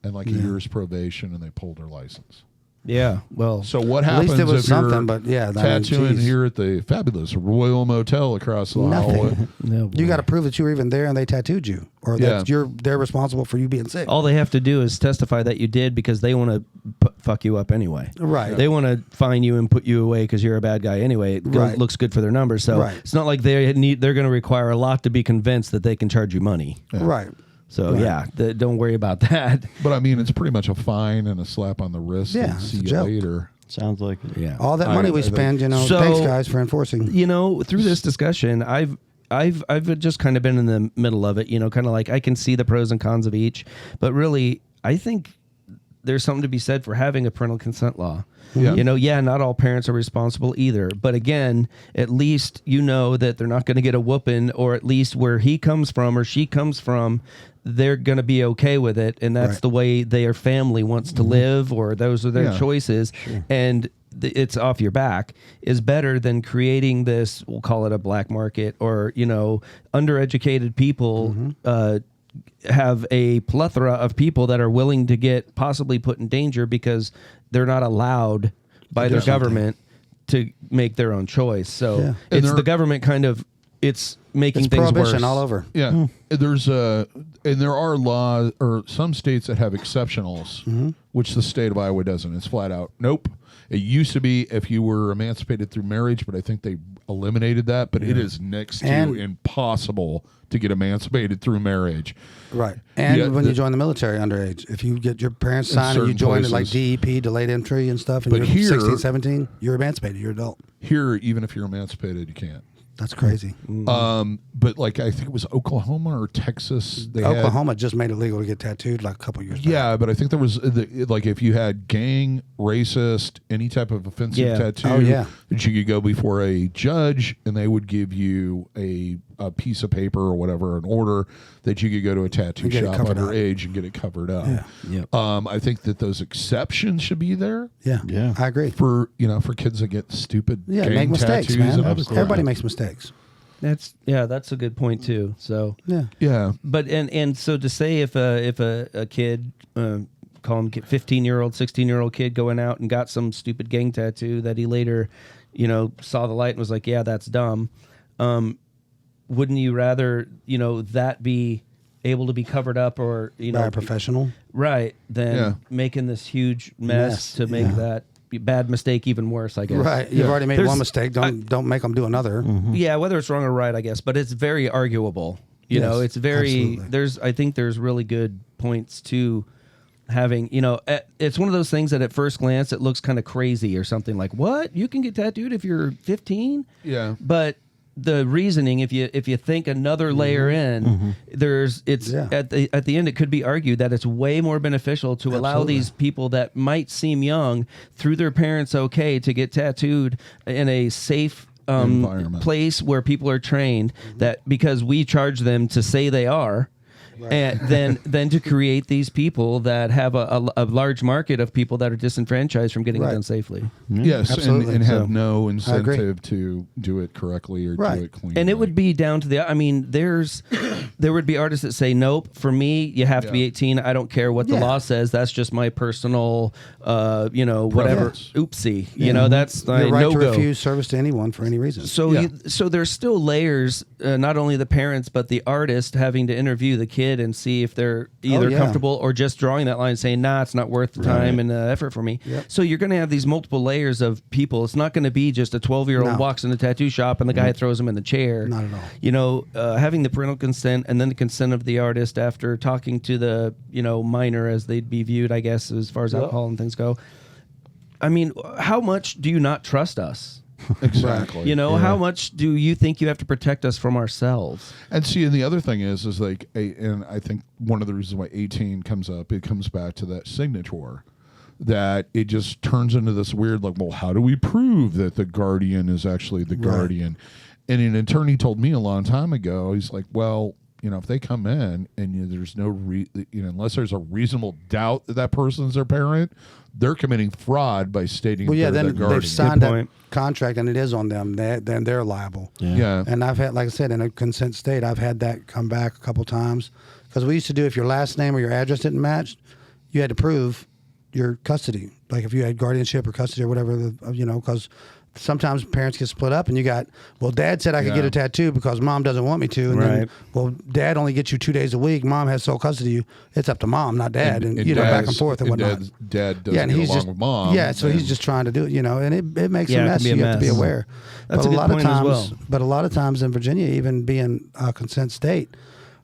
and like a year's probation, and they pulled her license. Yeah. Well, So what At happens least it was if you're something, but yeah, I mean, tattooing geez. here at the fabulous Royal Motel across the Nothing. hallway? no, You got to prove that you were even there and they tattooed you, or that they're responsible for you being sick. all they have to do is testify that you did because they want to fuck you up anyway. Right. They want to fine you and put you away because you're a bad guy anyway. It Right. looks good for their numbers. So Right. it's not like they're going to require a lot to be convinced that they can charge you money. Right. So don't worry about that. But I mean, it's pretty much a fine and a slap on the wrist. Yeah, and see it's a you joke. later. Sounds like it. Yeah. All that money we I think- spend, So- thanks guys for enforcing. Through this discussion, I've just kind of been in the middle of it, kind of like I can see the pros and cons of each, but really I think there's something to be said for having a parental consent law. Yeah. Not all parents are responsible either, but again, at least that they're not going to get a whooping, or at least where he comes from or she comes from, they're going to be okay with it, and that's Right. the way their family wants to live, or those are their Yeah. choices, and it's off your back, is better than creating this, we'll call it a black market, or undereducated people have a plethora of people that are willing to get possibly put in danger because they're not allowed by their government to make their own choice. So Yeah. it's And the government kind of making It's things prohibition worse. all over. Yeah, and there are laws or some states that have exceptionals, which the state of Iowa doesn't. It's flat out nope. It used to be if you were emancipated through marriage, but I think they eliminated that. But it is next to And- impossible to get emancipated through marriage. Right. And Yeah, when you join the military underage, if you get your parents In signed and you certain join it like places. DEP, delayed entry and stuff, and But you're here- 16, 17, you're emancipated, you're adult. Here, even if you're emancipated, you can't. That's crazy. But like I think it was Oklahoma or Texas. They had- Oklahoma just made it legal to get tattooed like a couple years back. Yeah, but I think there was like if you had gang, racist, any type of offensive Yeah. tattoo, Oh, yeah. that you could go before a judge and they would give you a a piece of paper or whatever, an order that you could go to a tattoo get it shop covered up. underage and get it covered up. Yeah. Yep. I think that those exceptions should be there Yeah. Yeah. I agree. for kids that get stupid Yeah, gang make mistakes, tattoos man. and other crap. Everybody makes mistakes. That's a good point too. So Yeah. Yeah. But and so to say if a kid, call him 15-year-old, 16-year-old kid going out and got some stupid gang tattoo that he later, saw the light and was like, yeah, that's dumb. Wouldn't you rather, that be able to be covered up or, By a professional. right, than Yeah. making this huge mess to make that bad mistake even worse, I guess. Right. You've already made There's- one mistake. Don't make them do another. Yeah, whether it's wrong or right, I guess, but it's very arguable. You know, Yes, it's very absolutely. I think there's really good points to having, it's one of those things that at first glance it looks kind of crazy or something like, what? You can get tattooed if you're 15? Yeah. But the reasoning, if you think another layer in, at the end it could be argued that it's way more beneficial to allow Absolutely. these people that might seem young through their parents to get tattooed in a safe Environment. place where people are trained, that because we charge them to say they are. And then to create these people that have a large market of people that are disenfranchised from getting it Right. done safely. Yes, Absolutely. and have So- no agree. incentive to do it correctly or Right. do it cleanly. And it would be down to there would be artists that say, nope, for me, you have to be Yeah. 18. I don't care what the Yeah. law says. That's just my personal, whatever. Preference. Oopsie. That's Your right to no-go. refuse service to anyone for any reason. So, Yeah. so there's still layers, not only the parents, but the artist having to interview the kid and see if they're either yeah. comfortable or just drawing that line and saying, nah, it's not worth the time and effort for me. Yep. So you're going to have these multiple layers of people. It's not going to be just a 12-year-old No. walks in the tattoo shop and the guy throws him in the chair. Not at all. Having the parental consent and then the consent of the artist after talking to the, minor as they'd be viewed, I guess, as far as alcohol and things go. I mean, how much do you not trust us? exactly. How much do you think you have to protect us from ourselves? And see, and the other thing is like, and I think one of the reasons why 18 comes up, it comes back to that signature, that it just turns into this weird, like, well, how do we prove that the guardian is actually the guardian? And an attorney told me a long time ago, he's like, well, if they come in and there's no, unless there's a reasonable doubt that that person's their parent, they're committing fraud by stating Well, yeah, they're then the guardian. they've signed Good that point. contract and it is on them. Then they're liable. Yeah. And I've had, like I said, in a consent state, I've had that come back a couple times. Because we used to do, if your last name or your address didn't match, you had to prove your custody. Like if you had guardianship or custody or whatever, because sometimes parents get split up and you got, well, dad said I could get a tattoo because mom doesn't want me to. And then, Right. well, dad only gets you 2 days a week. Mom has sole custody of you. It's up to mom, not dad. And back and forth and whatnot. Dad doesn't And get he's along just with mom. Yeah, so he's and- just trying to do it, and it makes Yeah, a it mess. can be a You have to be mess. aware. That's but a good lot point of as times, well. But a lot of times in Virginia, even being a consent state,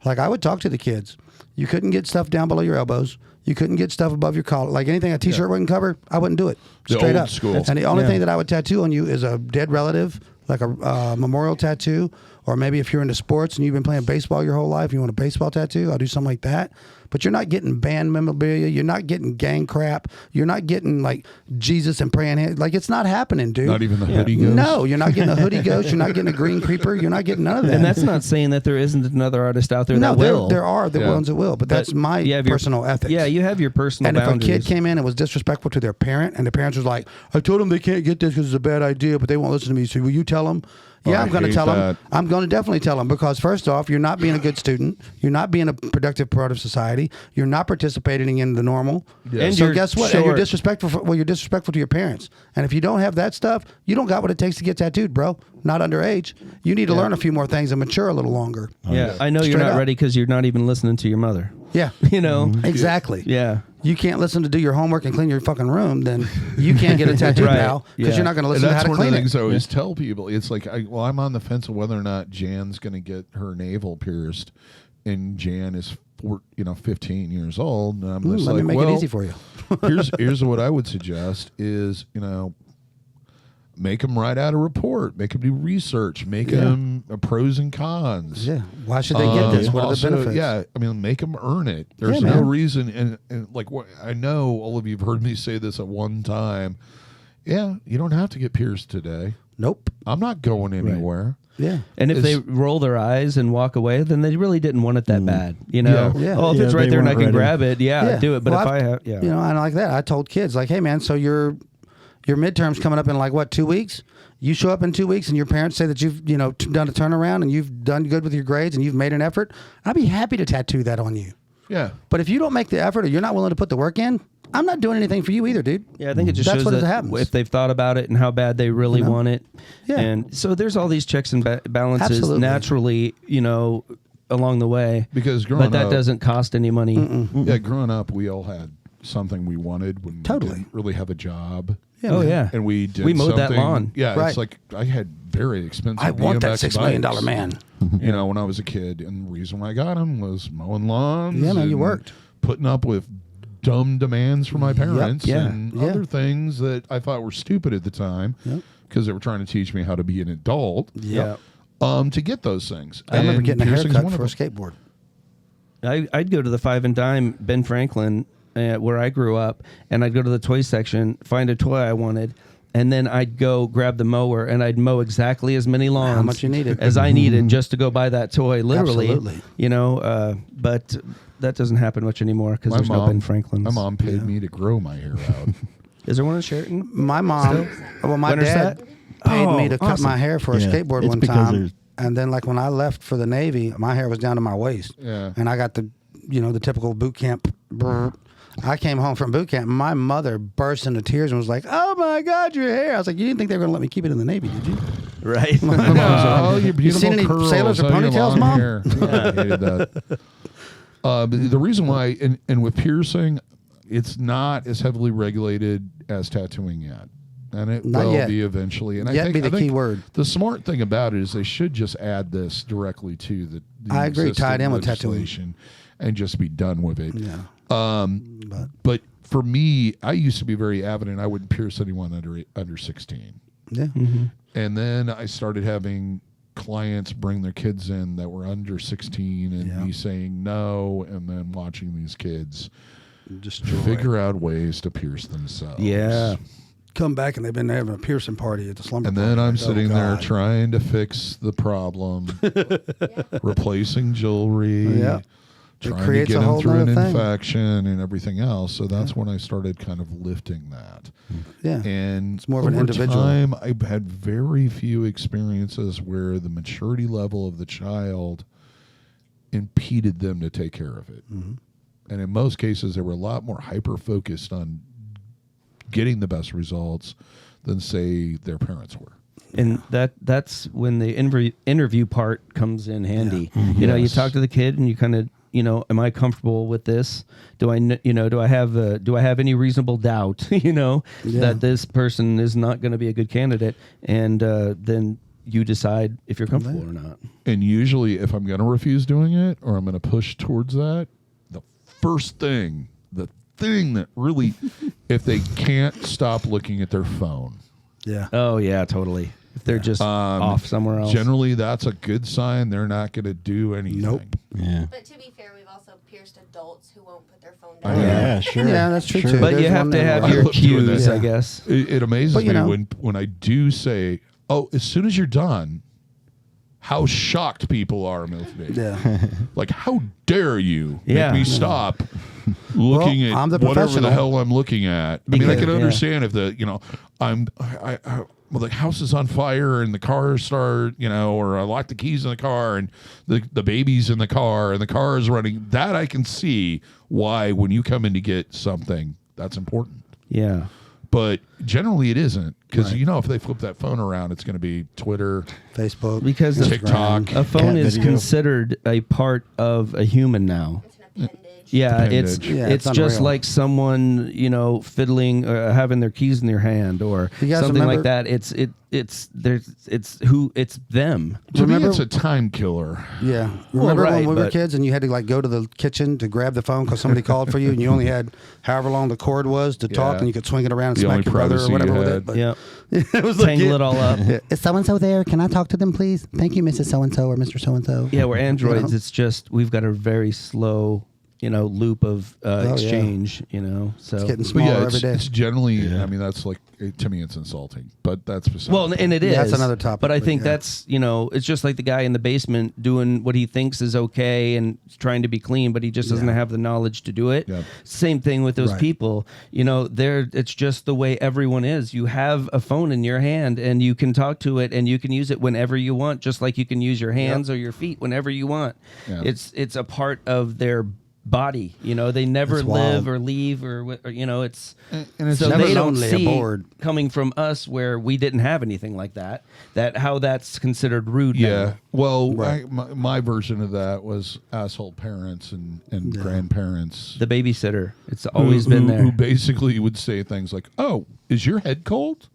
like I would talk to the kids. You couldn't get stuff down below your elbows. You couldn't get stuff above your collar. Like anything a T-shirt wouldn't cover, I wouldn't do it. The Straight old up. school. And the only Yeah. thing that I would tattoo on you is a dead relative, like a memorial tattoo, or maybe if you're into sports and you've been playing baseball your whole life, you want a baseball tattoo, I'll do something like that. But you're not getting band memorabilia. You're not getting gang crap. You're not getting like Jesus and praying hands. Like it's not happening, dude. Not even the hoodie goes. No, you're not getting a hoodie ghost. You're not getting a green creeper. You're not getting none of that. And that's not saying that there isn't another artist out there no, that will. there are the Yeah. ones that will, but that's my you have your- personal ethics. Yeah, you have your personal And if a boundaries. kid came in and was disrespectful to their parent, and the parents was like, "I told them they can't get this because it's a bad idea, but they won't listen to me. So will you tell them?" Yeah, I I'm going to hate tell them. that. I'm going to definitely tell them because first off, you're not being a good student. You're not being a productive part of society. You're not participating in the normal. Yeah. And So you're guess what? And you're short. disrespectful. You're disrespectful to your parents. And if you don't have that stuff, you don't got what it takes to get tattooed, bro. Not underage. You need to learn a few more things and mature a little longer. Yeah, I know you're Straight not up. ready because you're not even listening to your mother. Yeah. You know? Exactly. Yeah. You can't listen to do your homework and clean your fucking room, then you can't get a tattoo, Right. pal, because Yeah. you're not going to And listen to how that's to one of clean the things it. I always tell people. It's like, I'm on the fence of whether or not Jan's going to get her navel pierced, and Jan is 15 years old, and I'm just Let like, me make well, it easy for you. here's what I would suggest is, make him write out a report, make him do research, make him pros and cons. Yeah. Why should they get this? What are the Also, benefits? Yeah, I mean, make them earn it. There's Yeah, no man. reason, and like I know all of you have heard me say this at one time. Yeah, you don't have to get pierced today. Nope. I'm not going anywhere. Yeah. And if they roll their eyes and walk away, then they really didn't want it that bad. You know? Yeah. Oh, if Yeah, it's right they there and I weren't can ready. grab it, I'd do it. But Well, if I have, You know, and like that, I told kids, like, hey, man, so your midterm's coming up in like, what, 2 weeks? You show up in 2 weeks and your parents say that you've, you know, done a turnaround and you've done good with your grades and you've made an effort. I'd be happy to tattoo that on you. Yeah. But if you don't make the effort or you're not willing to put the work in, I'm not doing anything for you either, dude. Yeah, I think it just That's shows what it that happens. if they've thought about it and how bad they really want it. Yeah. And so there's all these checks and balances Absolutely. naturally, you know, along the way. Because growing But that up, doesn't cost any money. yeah, growing up, we all had something we wanted when Totally. we didn't really have a job. Yeah, Oh, man. yeah. And we did We mowed that something- lawn. Yeah, Right. it's like I had very expensive I want that BMX $6 million bikes, man. You know, when I was a kid. And the reason why I got them was mowing lawns. Yeah, man, you and worked. Putting up with dumb demands from my parents Yeah. and Yeah. other things that I thought were stupid at the time because they were trying to teach me how to be an adult. Yeah. To get those things. I remember And getting a piercing's haircut one for a of them. skateboard. I'd go to the Five and Dime, Ben Franklin, where I grew up, and I'd go to the toy section, find a toy I wanted, and then I'd go grab the mower and I'd mow exactly as many lawns much you needed. as I needed just to go buy that toy. Literally, Absolutely. you know. But that doesn't happen much anymore because there's no Ben Franklins. My mom paid me to grow my hair out. Is there one in Sheraton? My mom, well, my Winterset? dad paid me to cut awesome. my hair for a Yeah, skateboard it's one because time. there's- And then, like, when I left for the Navy, my hair was down to my waist. Yeah. And I got the, you know, the typical boot camp. brr. I came home from boot camp. My mother burst into tears and was like, "Oh my God, your hair!" I was like, "You didn't think they were going to let me keep it in the Navy, did you?" Right. Oh, your beautiful seen any curls. sailors or Oh, your ponytails, long Mom? hair. I hated that. But the reason why, and with piercing, it's not as heavily regulated as tattooing yet. And it Not will yet. be eventually. And Yet I think, be the I think key word. The smart thing about it is they should just add this directly to the I agree, existing tied in with tattooing. legislation and just be done with it. Yeah. But for me, I used to be very avid, and I wouldn't pierce anyone under 16. Yeah. And then I started having clients bring their kids in that were under 16 and Yeah. me saying no, and then watching these kids Destroy. figure out ways to pierce themselves. Yeah. Come back and they've been having a piercing party at the slumber. And then party. I'm Like, oh, sitting there God. trying to fix the problem, replacing jewelry, Yeah. It trying to creates get a them whole through an nother thing. infection and everything else. So that's when I started kind of lifting that. Yeah. And It's more of an over individual. time, I've had very few experiences where the maturity level of the child impeded them to take care of it. Mm-hmm. And in most cases, they were a lot more hyper focused on getting the best results than, say, their parents were. And that's when the interview part comes in handy. Mm-hmm. You know, you Yes. talk to the kid and you kind of, you know, am I comfortable with this? Do I have any reasonable doubt, you know, that this person is not going to be a good candidate? And then you decide if you're comfortable or not. And usually, if I'm going to refuse doing it or I'm going to push towards that, the thing that really, if they can't stop looking at their phone, Yeah. Oh yeah, totally. If they're just off somewhere else. generally that's a good sign they're not going to do anything. Nope. Yeah. But to be fair, we've also pierced adults who won't put their phone Oh, down. Yeah, sure. Yeah, that's true, too. But you There's have one to there have where- your I love doing cues, that. I guess. It amazes But, you me know- when I do say, "Oh, as soon as you're done," how shocked people are immediately. Yeah. Like, how dare you Yeah. make me stop looking Well, I'm the at whatever the professional. hell I'm looking at? I mean, I can Yeah. understand if well, the house is on fire and the car start, or I lock the keys in the car and the baby's in the car and the car is running. That I can see why when you come in to get something, that's important. Yeah. But generally it isn't because, Right. if they flip that phone around, it's going to be Twitter, Facebook. Because the- TikTok. A phone Cat is video. considered a part of a human now. It's an appendage. Yeah, it's Appendage. Yeah, it's it's just unreal. like someone fiddling, having their keys in their hand, or You guys something like remember- that. It's them. To me, Remember- it's a time killer. Yeah. Well, Remember right, when we were but- kids and you had to go to the kitchen to grab the phone because somebody called for you and you only had however long the cord was to talk Yeah. and you could swing it around and The smack only your brother or privacy whatever you with had. it. But Yeah, it was like tangle it all up. Is so-and-so there? Can I talk to them, please? Thank you, Mrs. So-and-so or Mr. So-and-so. Yeah, we're androids. You know? It's just we've got a very slow loop of exchange. So It's getting But smaller yeah, every day. it's generally. I mean, that's like to me, it's insulting. But that's beside well, the and it is. That's another topic, But I but think yeah. that's it's just like the guy in the basement doing what he thinks is okay and trying to be clean, but he just doesn't have the knowledge to do it. Yeah. Same thing with those Right. people. It's just the way everyone is. You have a phone in your hand and you can talk to it and you can use it whenever you want, just like you can use your hands or your feet whenever you want. Yeah. It's a part of their body. They never It's live wild. or leave or it's and it's so never they don't lonely or see bored. coming from us where we didn't have anything like that how that's considered rude Yeah. now. Well, Right. my version of that was asshole parents and grandparents. The babysitter, it's always been there. Who basically would say things like, "Oh, is your head cold?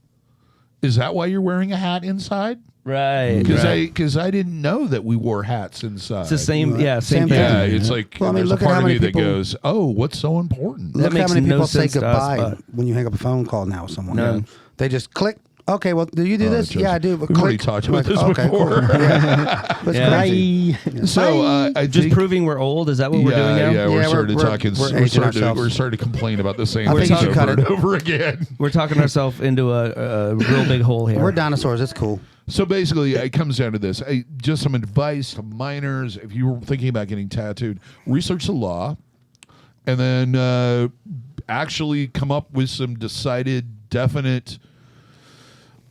Is that why you're wearing a hat inside?" Right. Because I didn't know that we wore hats inside. It's the same, Right. same Same thing. Yeah, it's like Well, I mean, there's look a at part how of me many that people- goes, "Oh, what's so important?" That Look how makes many no people say sense to us, goodbye but- when you hang up a phone call now with someone. None. They just click. Okay, well, do you do this? Joseph, Yeah, I do. But we've already click. talked about Like, this okay, before. Cool. Yeah. But it's Yeah. crazy. So I Just think, proving we're old. Is that what we're doing now? Yeah, we're Yeah, starting to we're- talking. we're We're aging starting to ourselves. we're starting to complain about the same I things think you should over cut and it. over again. We're talking ourselves into a real big hole here. We're dinosaurs. It's cool. So basically, it comes down to this. Just some advice to minors. If you were thinking about getting tattooed, research the law, and then actually come up with some decided, definite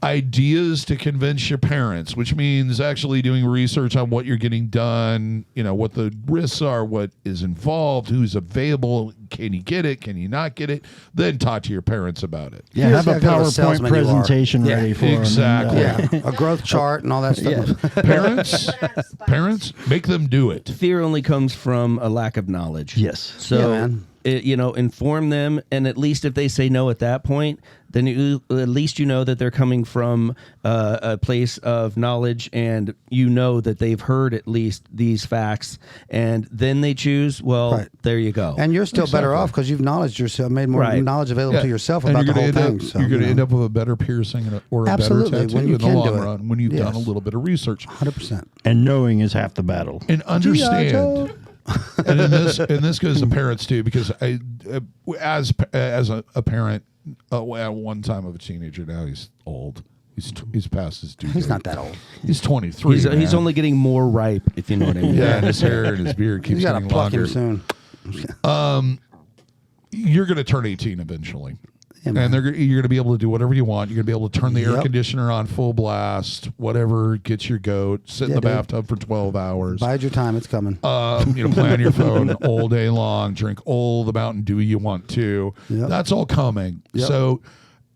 ideas to convince your parents, which means actually doing research on what you're getting done, what the risks are, what is involved, who's available, can you get it, can you not get it, then talk to your parents about it. Yeah, Here's have a how good of a PowerPoint salesman you are. presentation Yeah, ready for 'em and, exactly. Yeah, a growth chart and all that stuff. Parents, make them do it. Fear only comes from a lack of knowledge. Yes. So, Yeah, man. inform them, and at least if they say no at that point, then at least that they're coming from a place of knowledge, and that they've heard at least these facts, and then they choose. Well, Right. there you go. And you're still better Exactly. off because you've knowledged yourself, made more Right. knowledge available to yourself And about the you're whole gonna thing. end up, So, you're going to you end know, up with a better piercing or a Absolutely, better tattoo when you in the can long do it. run when you've Yes. done a little bit of research. 100%. And knowing is half the battle. And understand. And this goes to parents too, because as a parent, at one time of a teenager, now he's old. He's past his due He's date. not that old. He's 23. He's man. only getting more ripe, if you know what I mean. yeah, and his hair and his beard keeps You got to getting pluck longer. him soon. You're going to turn 18 eventually. Yeah, man. And you're going to be able to do whatever you want. You're going to be able to turn the air Yep. conditioner on full blast, whatever gets your goat, sit in Yeah, the dude. bathtub for 12 hours. Bide your time. It's coming. Play on your phone all day long, drink all the Mountain Dew you want to. Yep. That's all coming. Yep. So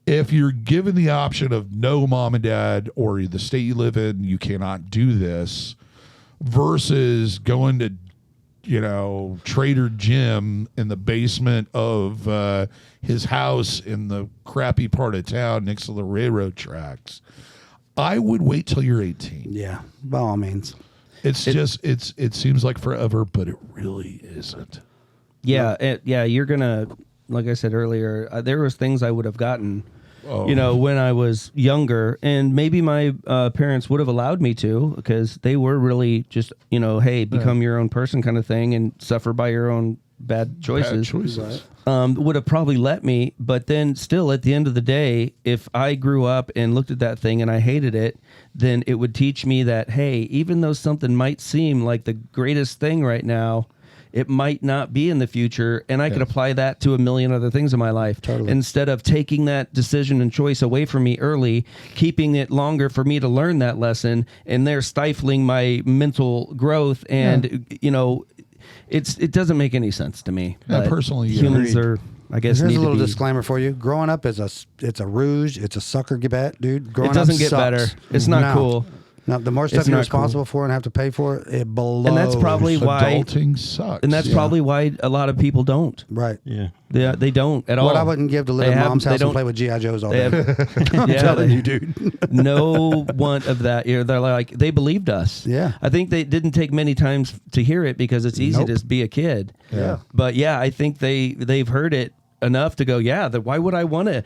if you're given the option of no mom and dad or the state you live in, you cannot do this, versus going to Trader Jim in the basement of his house in the crappy part of town next to the railroad tracks, I would wait till you're 18. Yeah, by all means. It seems like forever, but it really isn't. Yeah, you're gonna, like I said earlier, there was things I would have gotten, Oh. when I was younger, and maybe my parents would have allowed me to, because they were really just, hey, become your own person kind of thing, and suffer by your own bad choices. Bad choices. Would have probably let me, but then still at the end of the day, if I grew up and looked at that thing and I hated it, then it would teach me that, hey, even though something might seem like the greatest thing right now, it might not be in the future, and I could apply that to a million other things in my life. Totally. Instead of taking that decision and choice away from me early, keeping it longer for me to learn that lesson, and they're stifling my mental growth, and it doesn't make any sense to me. Yeah, But personally, humans agreed. are, I guess, Here's need a little to be, disclaimer for you. Growing up it's a rouge. It's a sucker bet, dude. Growing It doesn't up get sucks. better. It's not No. cool. No, the more stuff It's you're not responsible for and have to pay for, it blows. And that's probably why, Adulting sucks. and that's probably why a lot of people don't. right. Yeah. They don't at all. What I wouldn't give to live They in have- mom's they house and don't- play with GI Joes all They day. have, I'm yeah, telling they- you, dude. no one of that. They're like, they believed us. Yeah. I think they didn't take many times to hear it, because it's easy Nope. to be a kid. Yeah. But yeah, I think they've heard it enough to go, why would I want to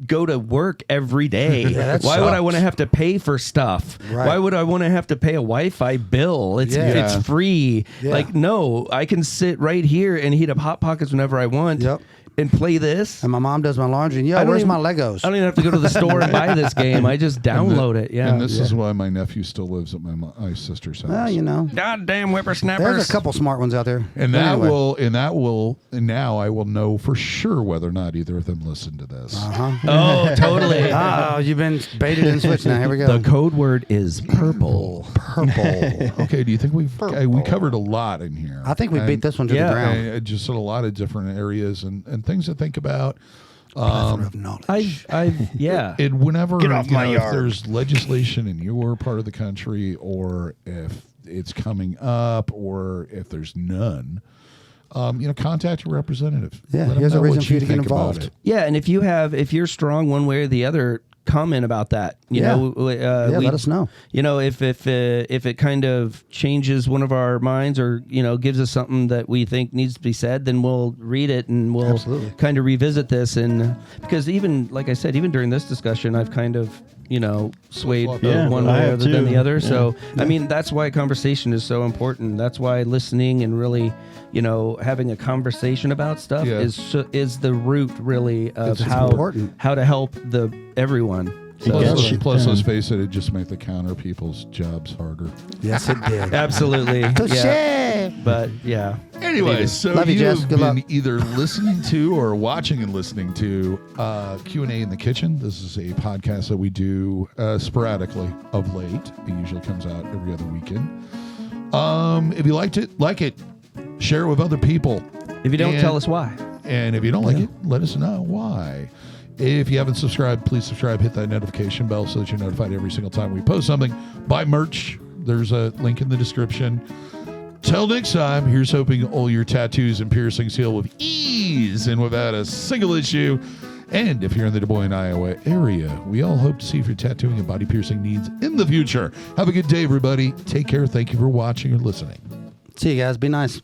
go to work every day? that Why would I sucks. want to have to pay for stuff? Right. Why would I want to have to pay a Wi-Fi bill? It's Yeah. free. Yeah. Like, no, I can sit right here and heat up Hot Pockets whenever I want Yep. and play this. And my mom does my laundry. And, I don't where's even- my Legos? I don't even have to go to the store and buy this game. I just download it. Yeah. And this is why my nephew still lives at my sister's house. Well, you know, Goddamn whippersnappers. there's a couple smart ones out there. And But anyway. now I will know for sure whether or not either of them listen to this. Oh, totally. Oh, you've been baited and switched now. Here we go. The code word is purple. Purple. Okay, do you think we covered a lot in here? I think we beat this one to Yeah. the ground. And just in a lot of different areas and things to think about. Plethora of knowledge. And whenever Get off my if yard. there's legislation in your part of the country, or if it's coming up, or if there's none, contact your representative. Yeah, Let them here's a know reason what for you to get think about involved. it. Yeah, and if you're strong one way or the other, comment about that. You Yeah. know, let us know. You know, if it kind of changes one of our minds, or gives us something that we think needs to be said, then we'll read it and we'll Absolutely. kind of revisit this. And because even like I said, even during this discussion, I've kind of swayed Yeah, one I way have other than too. the other. Yeah. So I mean, that's why conversation is so important. That's why listening and really having a conversation about stuff Yeah. is the root really of It's how important. how to help everyone. So, Plus, let's face it, it just make the counter people's jobs harder. Yes, it did. absolutely. Yeah. But yeah. Anyway, so Love you, you Jess. have Good been luck. either listening to or watching and listening to Q&A in the Kitchen. This is a podcast that we do sporadically of late. It usually comes out every other weekend. If you liked it, like it. Share it with other people. If you don't, And- tell us why. And if you don't like it, let us know why. If you haven't subscribed, please subscribe. Hit that notification bell so that you're notified every single time we post something. Buy merch. There's a link in the description. Till next time, here's hoping all your tattoos and piercings heal with ease and without a single issue. And if you're in the Des Moines, Iowa area, we all hope to see if your tattooing and body piercing needs in the future. Have a good day, everybody. Take care. Thank you for watching or listening. See you guys. Be nice.